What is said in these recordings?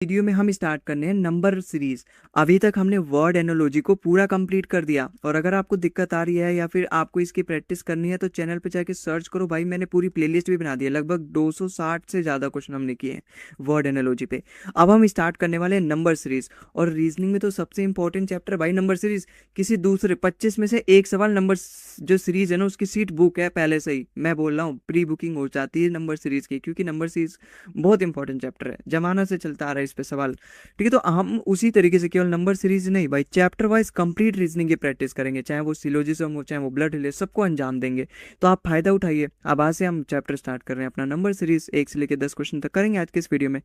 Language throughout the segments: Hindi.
वीडियो में हम स्टार्ट करने हैं नंबर सीरीज। अभी तक हमने वर्ड एनोलॉजी को पूरा कंप्लीट कर दिया, और अगर आपको दिक्कत आ रही है या फिर आपको इसकी प्रैक्टिस करनी है तो चैनल पे जाके सर्च करो भाई, मैंने पूरी प्लेलिस्ट भी बना दी है। लगभग 260 से ज़्यादा क्वेश्चन हमने किए हैं वर्ड एनोलॉजी पे। अब हम स्टार्ट करने वाले हैं नंबर सीरीज, और रीजनिंग में तो सबसे इंपॉर्टेंट चैप्टर भाई नंबर सीरीज। किसी दूसरे 25 में से एक सवाल नंबर जो सीरीज है ना उसकी सीट बुक है पहले से ही, मैं बोल रहा हूँ प्री बुकिंग हो जाती है नंबर सीरीज की, क्योंकि नंबर सीरीज बहुत इंपॉर्टेंट चैप्टर है, जमाना से चलता आ रहा है इस पे सवाल। ठीक है, तो हम उसी तरीके से केवल नंबर सीरीज नहीं भाई, चैप्टर वाइज कंप्लीट रीजनिंग की प्रैक्टिस करेंगे, चाहे वो सिलोजिज्म हो चाहे वो ब्लड रिले, सबको अंजाम देंगे। तो आप फायदा उठाइए। अब आज से हम चैप्टर स्टार्ट कर रहे हैं अपना नंबर सीरीज, 1 से लेकर 10 क्वेश्चन तक करेंगे आज के इस वीडियो में।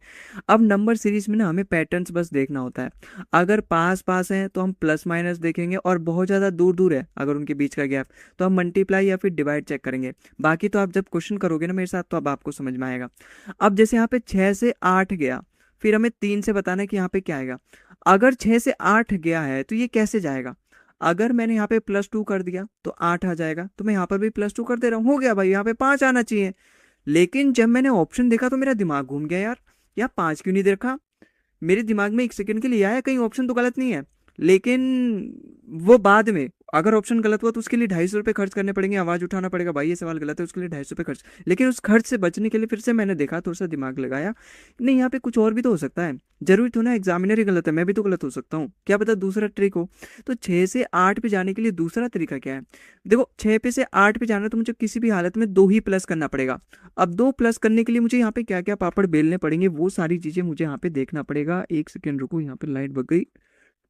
अब नंबर सीरीज में ना हमें पैटर्न्स बस देखना होता है। अगर पास पास है तो हम प्लस माइनस देखेंगे, और बहुत ज़्यादा दूर दूर है अगर उनके बीच का गैप तो हम मल्टीप्लाई या फिर डिवाइड चेक करेंगे। बाकी तो आप जब क्वेश्चन करोगे ना मेरे साथ तो अब आपको समझ में आएगा। अब जैसे यहाँ पे 6 से 8 गया, फिर हमें 3 से बताना है कि यहाँ पे क्या आएगा। अगर 6 से 8 गया है तो ये कैसे जाएगा। अगर मैंने यहाँ पे +2 कर दिया तो 8 आ जाएगा, तो मैं यहाँ पर भी +2 कर दे रहा हूँ, हो गया भाई, यहाँ पे 5 आना चाहिए। लेकिन जब मैंने ऑप्शन देखा तो मेरा दिमाग घूम गया यार, 5 क्यों नहीं देखा। मेरे दिमाग में 1 सेकंड के लिए आया कहीं ऑप्शन तो गलत नहीं है, लेकिन वो बाद में अगर ऑप्शन गलत हुआ तो उसके लिए 250 रुपये खर्च करने पड़ेंगे, आवाज़ उठाना पड़ेगा भाई ये सवाल गलत है, उसके लिए 250 रुपये खर्च। लेकिन उस खर्च से बचने के लिए फिर से मैंने देखा, थोड़ा सा दिमाग लगाया, नहीं यहाँ पे कुछ और भी तो हो सकता है। जरूरी तो ना एग्जामिनर ही गलत है, मैं भी तो गलत हो सकता हूँ, क्या पता दूसरा ट्रिक हो। तो 6 से 8 पे जाने के लिए दूसरा तरीका क्या है। देखो 6 पे से 8 पे जाना तो मुझे किसी भी हालत में 2 ही प्लस करना पड़ेगा। अब 2 प्लस करने के लिए मुझे यहाँ पे क्या क्या पापड़ बेलने पड़ेंगे वो सारी चीज़ें मुझे यहाँ पे देखना पड़ेगा। 1 सेकेंड रुको, यहाँ पे लाइट भग गई,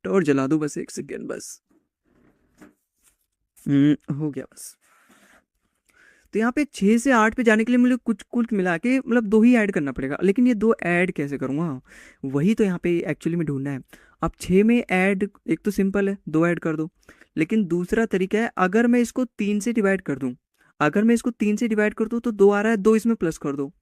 टॉर्च जला दो बस 1 सेकेंड बस। हो गया बस। तो यहाँ पे 6 से 8 पे जाने के लिए मुझे कुछ कुछ मिला के मतलब 2 ही ऐड करना पड़ेगा, लेकिन ये 2 ऐड कैसे करूँगा, वही तो यहाँ पे एक्चुअली में ढूंढना है। अब 6 में ऐड, एक तो सिंपल है 2 ऐड कर दो, लेकिन दूसरा तरीका है अगर मैं इसको 3 से डिवाइड कर दूँ। अगर मैं इसको 3 से डिवाइड कर दूँ तो 2 आ रहा है, 2 इसमें प्लस कर दो।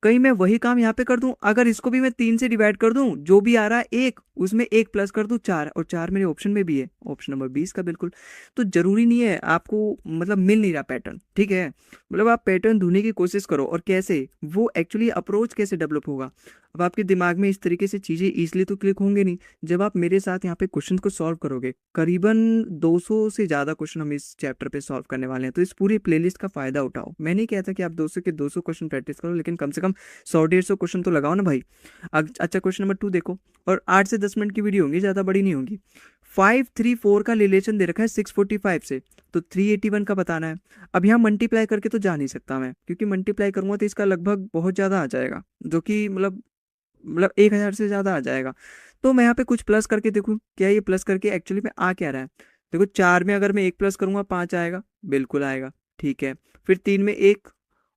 कहीं मैं वही काम यहाँ पे कर दूं, अगर इसको भी मैं 3 से डिवाइड कर दूं, जो भी आ रहा है 1 उसमें 1 प्लस कर दूं, 4, और 4 मेरे ऑप्शन में भी है, ऑप्शन नंबर 20 का बिल्कुल। तो जरूरी नहीं है आपको, मतलब मिल नहीं रहा पैटर्न, ठीक है, मतलब आप पैटर्न ढूंढने की कोशिश करो, और कैसे वो एक्चुअली अप्रोच कैसे डेवलप होगा। अब आपके दिमाग में इस तरीके से चीज़ें ईजिली तो क्लिक होंगे नहीं जब आप मेरे साथ यहाँ पे क्वेश्चन को सॉल्व करोगे। करीबन 200 से ज़्यादा क्वेश्चन हम इस चैप्टर पे सॉल्व करने वाले हैं, तो इस पूरी प्लेलिस्ट का फ़ायदा उठाओ। मैं नहीं कहता कि आप 200 के 200 क्वेश्चन प्रैक्टिस करो, लेकिन कम से कम 100-150 क्वेश्चन तो लगाओ ना भाई। अच्छा, क्वेश्चन नंबर 2 देखो, और 8 से 10 मिनट की वीडियो होगी, ज़्यादा बड़ी नहीं होगी। 534 का रिलेशन दे रखा है 645 से, तो 381 का बताना है। अब यहाँ मल्टीप्लाई करके तो जा नहीं सकता मैं, क्योंकि मल्टीप्लाई करूँगा तो इसका लगभग बहुत ज़्यादा आ जाएगा, जो कि मतलब 1000 से ज़्यादा आ जाएगा। तो मैं यहाँ पे कुछ प्लस करके देखूँ क्या ये प्लस करके एक्चुअली में आ क्या रहा है। देखो 4 में अगर मैं 1 प्लस करूँगा 5 आएगा, बिल्कुल आएगा, ठीक है। फिर 3 में 1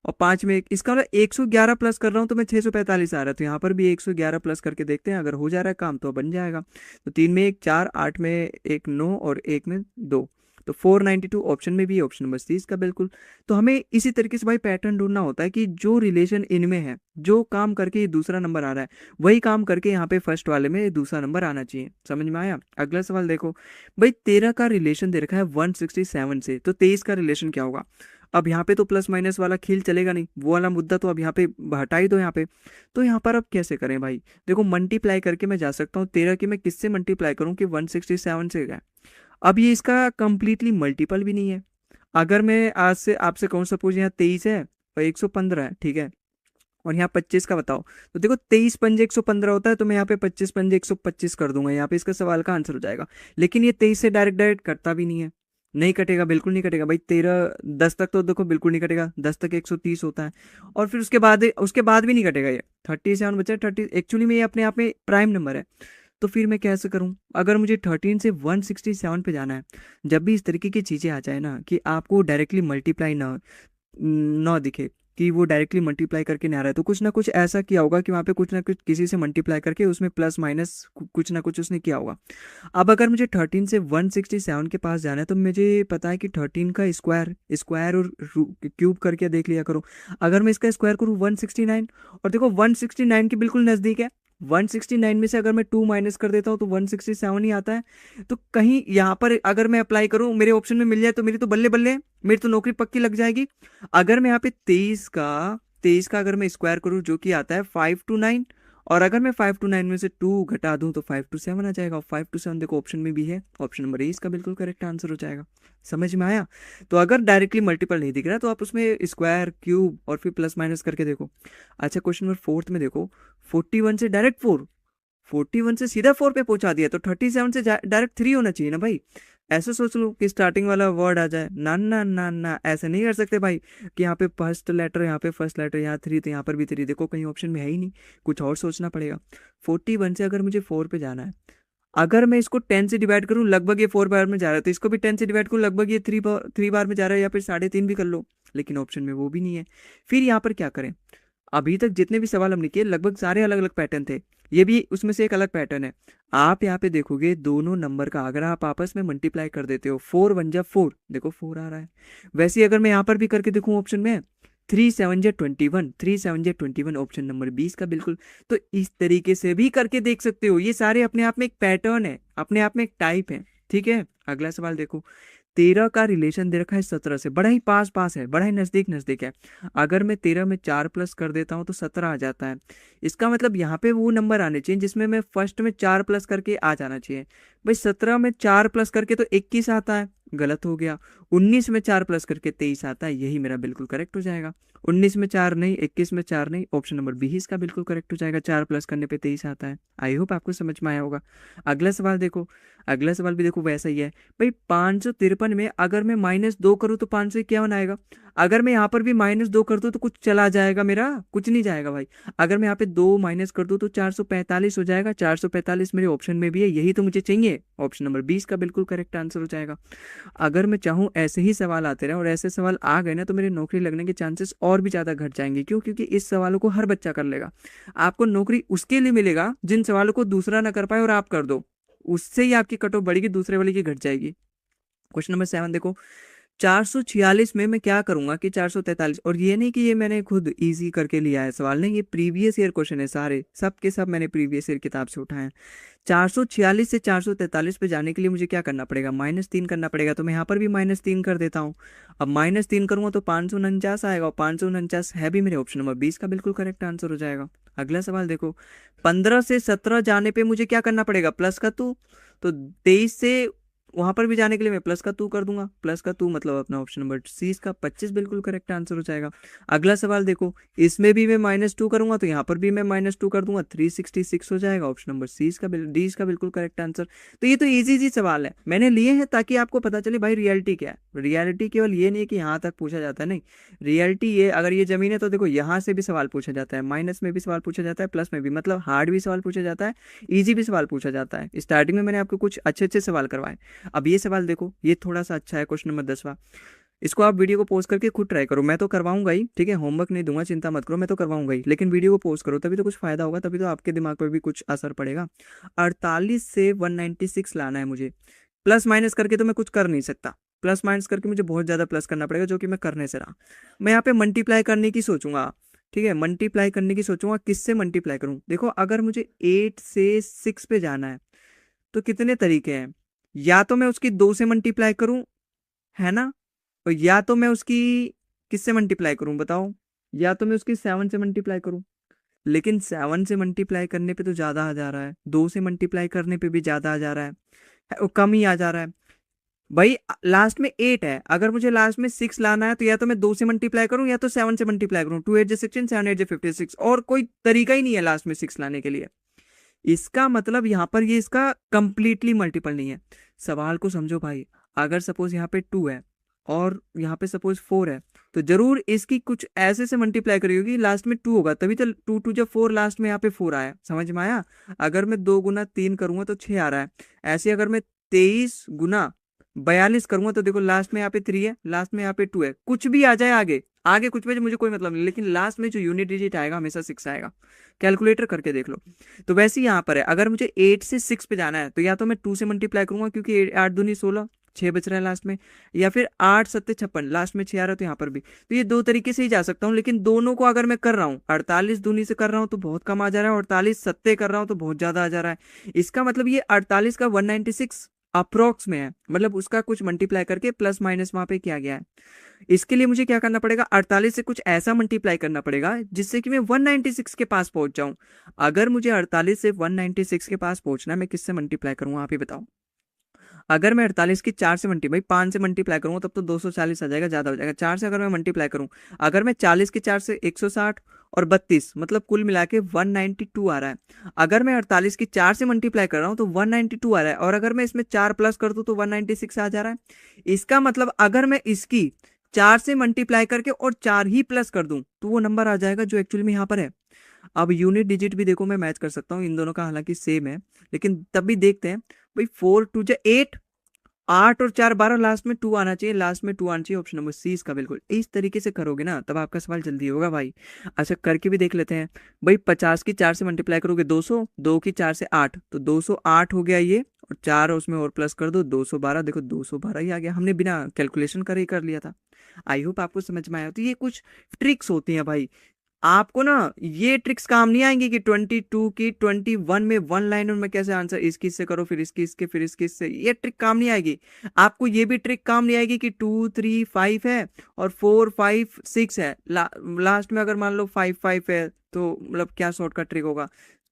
और 5 में 1, इसका मतलब 111 प्लस कर रहा हूँ तो मैं 645 आ रहा है, तो यहाँ पर भी 111 प्लस करके देखते हैं, अगर हो जा रहा है काम तो बन जाएगा। तो 3 में 1 4, 8 में 1 9 और 1 में 2, तो 492 ऑप्शन में भी है, ऑप्शन नंबर 30 का बिल्कुल। तो हमें इसी तरीके से भाई पैटर्न ढूंढना होता है कि जो रिलेशन इनमें है, जो काम करके ये दूसरा नंबर आ रहा है वही काम करके यहाँ पे फर्स्ट वाले में दूसरा नंबर आना चाहिए। समझ में आया। अगला सवाल देखो भाई, 13 का रिलेशन दे रखा है 167 से, तो 23 का रिलेशन क्या होगा। अब यहाँ पे तो प्लस माइनस वाला खेल चलेगा नहीं, वो वाला मुद्दा तो अब यहाँ पे हटा ही दो यहाँ पे। तो यहाँ पर अब कैसे करें भाई, देखो मल्टीप्लाई करके मैं जा सकता हूँ। 13 की मैं किससे मल्टीप्लाई करूँ कि 167 से गया। अब ये इसका कंप्लीटली मल्टीपल भी नहीं है। अगर मैं आज से आपसे कहूँ सपोज यहाँ 23 है और 115 है, ठीक है, और यहाँ 25 का बताओ, तो देखो 23 पंजे 115 होता है, तो मैं यहाँ पे 25 पंजे 125 कर दूंगा, यहाँ पे इसका सवाल का आंसर हो जाएगा। लेकिन ये 23 से डायरेक्ट डायरेक्ट कटता भी नहीं है, नहीं कटेगा, बिल्कुल नहीं कटेगा भाई। 13 10 तक तो देखो बिल्कुल नहीं कटेगा, 10 तक 130 होता है, और फिर उसके बाद भी नहीं कटेगा ये। 37 बचा, 30 एक्चुअली में ये अपने आप में प्राइम नंबर है। तो फिर मैं कैसे करूं, अगर मुझे 13 से 167 पे जाना है। जब भी इस तरीके की चीज़ें आ जाए ना कि आपको डायरेक्टली मल्टीप्लाई ना ना दिखे, कि वो डायरेक्टली मल्टीप्लाई करके नहीं आ रहा है, तो कुछ ना कुछ ऐसा किया होगा कि वहाँ पे कुछ ना कुछ किसी से मल्टीप्लाई करके उसमें प्लस माइनस कुछ ना कुछ उसने किया होगा। अब अगर मुझे 13 से 167 के पास जाना है तो मुझे पता है कि 13 का स्क्वायर स्क्वायर और क्यूब करके देख लिया करो। अगर मैं इसका स्क्वायर करूँ 169, और देखो 169 के बिल्कुल नज़दीक है। 169 में से अगर मैं 2 माइनस कर देता हूँ तो 167 ही आता है। तो कहीं यहाँ पर अगर मैं अप्लाई करूँ मेरे ऑप्शन में मिल जाए तो मेरी तो बल्ले बल्ले है, मेरी तो नौकरी पक्की लग जाएगी। अगर मैं यहाँ पे 23 का अगर मैं स्क्वायर करूँ जो कि आता है 529, और अगर मैं 5 to 9 में से 2 घटा दूं तो 5 to 7 आ जाएगा, और 5 to 7 देखो ऑप्शन में भी है, ऑप्शन नंबर ए इसका बिल्कुल करेक्ट आंसर हो जाएगा। समझ में आया? तो अगर डायरेक्टली मल्टीपल नहीं दिख रहा तो आप उसमें स्क्वायर, क्यूब और फिर प्लस माइनस करके देखो। अच्छा, क्वेश्चन नंबर 4 में देखो, 41 से डायरेक्ट 4, 41 से सीधा 4 पे पहुंचा दिया, तो 37 से डायरेक्ट 3 होना चाहिए ना भाई। ऐसे सोच लो कि स्टार्टिंग वाला वर्ड आ जाए, ना ना ना ना, ऐसे नहीं कर सकते भाई कि यहाँ पे फर्स्ट लेटर, यहाँ पे फर्स्ट लेटर, यहाँ 3 तो यहाँ पर भी 3, देखो कहीं ऑप्शन में है ही नहीं, कुछ और सोचना पड़ेगा। 41 से अगर मुझे 4 पे जाना है, अगर मैं इसको 10 से डिवाइड करूं, लगभग ये 4 बार में जा रहा है, तो इसको भी 10 से डिवाइड करूं, लगभग ये 3 बार में जा रहा है, या फिर 3.5 भी कर लो, लेकिन ऑप्शन में वो भी नहीं है। फिर यहाँ पर क्या करें? अभी तक जितने भी सवाल हमने किए लगभग सारे अलग अलग पैटर्न थे, ये भी उसमें से एक अलग पैटर्न है। आप यहाँ पे देखोगे दोनों नंबर का अगर आप आपस में मल्टीप्लाई कर देते हो, 4 1 जा 4, देखो 4 आ रहा है। वैसे ही अगर मैं यहाँ पर भी करके देखूँ ऑप्शन में, 3 7 जा 21, 3 7 जा 21, ऑप्शन नंबर 20 का बिल्कुल। तो इस तरीके से भी करके देख सकते हो, ये सारे अपने आप में एक पैटर्न है, अपने आप में एक टाइप है। ठीक है, अगला सवाल देखो, 13 का रिलेशन दे रखा है 17 से, बड़ा ही पास पास है, बड़ा ही नजदीक नजदीक है। अगर मैं 13 में 4 प्लस कर देता हूं तो 17 आ जाता है। इसका मतलब यहाँ पे वो नंबर आने चाहिए जिसमें मैं फर्स्ट में 4 प्लस करके आ जाना चाहिए। भाई 17 में 4 प्लस करके तो 21 आता है, गलत हो गया। 19 में 4 प्लस करके 23 आता है, यही मेरा बिल्कुल करेक्ट हो जाएगा। 19 में 4 नहीं, 21 में 4 नहीं, ऑप्शन नंबर बी इसका बिल्कुल करेक्ट हो जाएगा। 4 प्लस करने पे 23 आता है। आई होप आपको समझ में आया होगा। अगला सवाल देखो, अगला सवाल भी देखो वैसा ही है। भाई 553 में अगर मैं -2 करूँ तो 500 क्या बनाएगा? अगर मैं यहाँ पर भी -2 कर दूँ तो कुछ चला जाएगा मेरा? कुछ नहीं जाएगा भाई। अगर मैं यहाँ पे 2 माइनस कर दूँ तो 445 हो जाएगा। 445 मेरे ऑप्शन में भी है, यही तो मुझे चाहिए। ऑप्शन नंबर 20 का बिल्कुल करेक्ट आंसर हो जाएगा। अगर मैं चाहूँ ऐसे ही सवाल आते रहे और ऐसे सवाल आ गए ना तो मेरी नौकरी लगने के चांसेस और भी ज़्यादा घट जाएंगे। क्यों? क्योंकि इस सवालों को हर बच्चा कर लेगा। आपको नौकरी उसके लिए मिलेगा जिन सवालों को दूसरा ना कर पाए और आप कर दो, उससे ही आपकी कट ऑफ बढ़ेगी, दूसरे वाले की घट जाएगी। क्वेश्चन नंबर 7 देखो, 446 में मैं क्या करूंगा कि 443, और ये नहीं कि ये मैंने खुद इजी करके लिया है सवाल, नहीं, ये प्रीवियस ईयर क्वेश्चन है, सारे सब के सब मैंने प्रीवियस ईयर किताब से उठाए हैं। 446 से 443 पे जाने के लिए मुझे क्या करना पड़ेगा? -3 करना पड़ेगा, तो मैं यहाँ पर भी -3 कर देता हूँ। अब -3 करूँगा तो 549 आएगा, और 549 है भी मेरे ऑप्शन नंबर 20 का बिल्कुल करेक्ट आंसर हो जाएगा। अगला सवाल देखो, 15 से 17 जाने पे मुझे क्या करना पड़ेगा? प्लस का 2, तो 23 से वहां पर भी जाने के लिए मैं प्लस का 2 कर दूंगा। प्लस का 2 मतलब अपना ऑप्शन नंबर सी इसका 25 बिल्कुल करेक्ट आंसर हो जाएगा। अगला सवाल देखो, इसमें भी मैं -2 करूंगा तो यहाँ पर भी मैं -2 कर दूंगा, 366 हो जाएगा। ऑप्शन नंबर सी इसका डी इसका बिल्कुल करेक्ट आंसर। तो ये तो इजी जी सवाल है, मैंने लिए हैं ताकि आपको पता चले भाई रियलिटी क्या है। रियलिटी केवल ये नहीं है कि यहाँ तक पूछा जाता है, नहीं, रियलिटी ये, अगर ये जमीन है तो देखो यहाँ से भी सवाल पूछा जाता है, माइनस में भी सवाल पूछा जाता है, प्लस में भी, मतलब हार्ड भी सवाल पूछा जाता है, ईजी भी सवाल पूछा जाता है। स्टार्टिंग में मैंने आपको कुछ अच्छे अच्छे सवाल करवाए। अब ये सवाल देखो, ये थोड़ा सा अच्छा है, क्वेश्चन नंबर 10वां। इसको आप वीडियो को पॉज करके खुद ट्राई करो, मैं तो करवाऊंगा ही, ठीक है, होमवर्क नहीं दूंगा, चिंता मत करो, मैं तो करवाऊंगा ही, लेकिन वीडियो को पॉज करो, तभी तो कुछ फायदा होगा, तभी तो आपके दिमाग पर भी कुछ असर पड़ेगा। 48 से 196 लाना है मुझे, प्लस माइनस करके तो मैं कुछ कर नहीं सकता, प्लस माइनस करके मुझे बहुत ज़्यादा प्लस करना पड़ेगा, जो कि मैं करने से रहा। मैं यहाँ पे मल्टीप्लाई करने की सोचूंगा, ठीक है, मल्टीप्लाई करने की सोचूंगा। किससे मल्टीप्लाई करूँ? देखो, अगर मुझे 8 से 6 पे जाना है तो कितने तरीके हैं, या तो मैं उसकी 2 से मल्टीप्लाई करूं, है ना, और या तो मैं उसकी किससे मल्टीप्लाई करूं बताओ, या तो मैं उसकी 7 से मल्टीप्लाई करूं, लेकिन 7 से मल्टीप्लाई करने पे तो ज़्यादा आ जा रहा है, 2 से मल्टीप्लाई करने पे भी ज़्यादा आ जा रहा है, वो कम ही आ जा रहा है भाई। लास्ट में 8 है, अगर मुझे लास्ट में 6 लाना है तो या तो मैं 2 से मल्टीप्लाई करूं या तो 7 से मल्टीप्लाई करूं। 2 8 जा 16, 7 8 जा 56, और कोई तरीका ही नहीं है लास्ट में 6 लाने के लिए। इसका मतलब यहाँ पर ये इसका कंप्लीटली मल्टीपल नहीं है। सवाल को समझो भाई, अगर सपोज यहाँ पे 2 है और यहाँ पे सपोज 4 है, तो जरूर इसकी कुछ ऐसे से मल्टीप्लाई करी होगी, लास्ट में 2 होगा, तभी तो 2 2 जब 4, लास्ट में यहाँ पे 4 आया। समझ में आया? अगर मैं 2 गुना 3 करूंगा तो 6 आ रहा है। ऐसे अगर मैं 23 गुना 42 करूंगा तो देखो लास्ट में यहाँ पे 3 है, लास्ट में यहाँ पे 2 है, कुछ भी आ जाए आगे, आगे कुछ भी मुझे कोई मतलब नहीं, लेकिन लास्ट में जो यूनिट डिजिट आएगा हमेशा 6 आएगा। कैलकुलेटर करके देख लो। तो वैसे ही यहाँ पर है, अगर मुझे 8 से 6 पे जाना है तो या तो मैं 2 से मल्टीप्लाई करूंगा, क्योंकि 8 दूनी 16, 6 बच रहा है लास्ट में, या फिर 8 7 56, लास्ट में 6 आ रहा है, तो यहाँ पर भी। तो ये 2 तरीके से ही जा सकता हूँ, लेकिन दोनों को अगर मैं कर रहा हूँ, 48 दूनी से कर रहा हूँ तो बहुत कम आ जा रहा है, 48 7 कर रहा हूँ तो बहुत ज्यादा आ जा रहा है। इसका मतलब ये 48 का 196 अप्रोक्स में है, मतलब उसका कुछ मल्टीप्लाई करके प्लस माइनस वहां पे किया गया है। इसके लिए मुझे क्या करना पड़ेगा, 48 से कुछ ऐसा मल्टीप्लाई करना पड़ेगा जिससे कि मैं 196 के पास पहुंच जाऊं। अगर मुझे 48 से 196 के पास पहुंचना है, मैं किससे मल्टीप्लाई करूंगा आप ही बताओ। अगर मैं 48 की 4 से भाई 5 से मल्टीप्लाई करूंगा तब तो 240 आ जाएगा, ज़्यादा हो जाएगा। 4 से अगर मैं मल्टीप्लाई करूं, अगर मैं 40 के 4 से 160 और 32, मतलब कुल मिला के 192 आ रहा है। अगर मैं 48 की 4 से मल्टीप्लाई कर रहा हूं तो 192 आ रहा है, और अगर मैं इसमें 4 प्लस कर दूं तो 196 आ जा रहा है। इसका मतलब अगर मैं इसकी 4 से मल्टीप्लाई करके और 4 ही प्लस कर दूं तो वो नंबर आ जाएगा जो एक्चुअली में यहाँ पर है। अब यूनिट डिजिट भी देखो मैं मैच कर सकता हूँ इन दोनों का, हालांकि सेम है, लेकिन तब भी देखते हैं। भाई 4 2 जा 8, 8 और 4 12, लास्ट में 2 आना चाहिए, लास्ट में 2 आना चाहिए। ऑप्शन नंबर सी इसका बिल्कुल। इस तरीके से करोगे ना तब आपका सवाल जल्दी होगा भाई। अच्छा करके भी देख लेते हैं। भाई 50 की 4 से मल्टीप्लाई करोगे 200, 2 की 4 से 8 तो 208 हो गया ये, और 4 उसमें और प्लस कर दो 212। देखो 212 ही आ गया, हमने बिना कैलकुलेशन करे ही कर लिया था। आई होप आपको समझ में आया। तो ये कुछ ट्रिक्स होती हैं भाई, आपको ना ये ट्रिक्स काम नहीं आएंगी कि 22 की 21 में वन लाइन में कैसे आंसर इसकी इससे करो, फिर इसकी इसके, फिर इसकी इससे, ये ट्रिक काम नहीं आएगी। आपको ये भी ट्रिक काम नहीं आएगी कि 2 3 5 है और 4 5 6 है, लास्ट में अगर मान लो 5 5 है तो मतलब क्या शॉर्टकट ट्रिक होगा।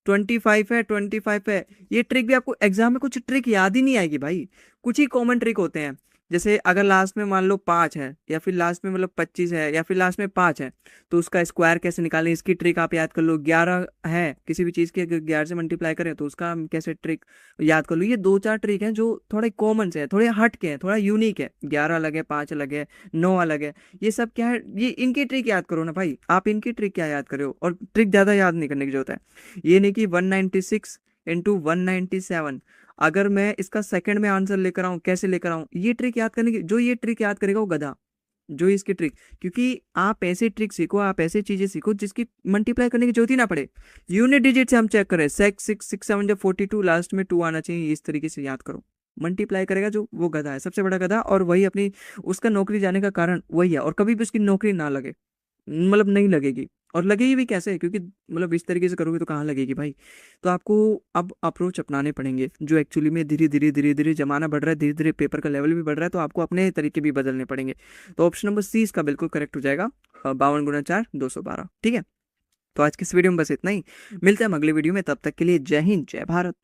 25 है, 25 है, ये ट्रिक भी आपको एग्जाम में कुछ ट्रिक याद ही नहीं आएगी भाई। कुछ ही कॉमन ट्रिक होते हैं, जैसे अगर लास्ट में मान लो 5 है, या फिर लास्ट में मतलब 25 है, या फिर लास्ट में 5 है, तो उसका स्क्वायर कैसे निकालें इसकी ट्रिक आप याद कर लो। 11 है किसी भी चीज़ की, अगर 11 से मल्टीप्लाई करें तो उसका हम कैसे ट्रिक याद कर लो। ये 2 4 ट्रिक हैं जो थोड़े कॉमन से है, थोड़े हट के हैं, थोड़ा यूनिक है। 11 अलग है, 5 अलग है, 9 अलग है। ये सब क्या है, ये इनकी ट्रिक याद करो ना भाई, आप इनकी ट्रिक क्या याद करो, और ट्रिक ज़्यादा याद नहीं करने की जरूरत है। ये नहीं कि 196 इंटू 197, अगर मैं इसका सेकंड में आंसर लेकर आऊं, कैसे लेकर आऊं, ये ट्रिक याद करने की, जो ये ट्रिक याद करेगा वो गधा, जो इसकी ट्रिक। क्योंकि आप ऐसे ट्रिक सीखो, आप ऐसे चीजें सीखो जिसकी मल्टीप्लाई करने की जरूरत ही ना पड़े। यूनिट डिजिट से हम चेक करें, 6 6 6 7 42, लास्ट में 2 आना चाहिए, इस तरीके से याद करो। मल्टीप्लाई करेगा जो, वो गधा है, सबसे बड़ा गधा, और वही अपनी, उसका नौकरी जाने का कारण वही है, और कभी भी उसकी नौकरी ना लगे, मतलब नहीं लगेगी। और लगेगी भी कैसे, क्योंकि मतलब इस तरीके से करोगे तो कहाँ लगेगी भाई। तो आपको अब अप्रोच अपनाने पड़ेंगे जो एक्चुअली में धीरे धीरे जमाना बढ़ रहा है, धीरे धीरे पेपर का लेवल भी बढ़ रहा है, तो आपको अपने तरीके भी बदलने पड़ेंगे। तो ऑप्शन नंबर सी इसका बिल्कुल करेक्ट हो जाएगा, 52 × 4 212। ठीक है, तो आज की इस वीडियो में बस इतना ही। मिलते हैं हम अगले वीडियो में, तब तक के लिए जय हिंद जय भारत।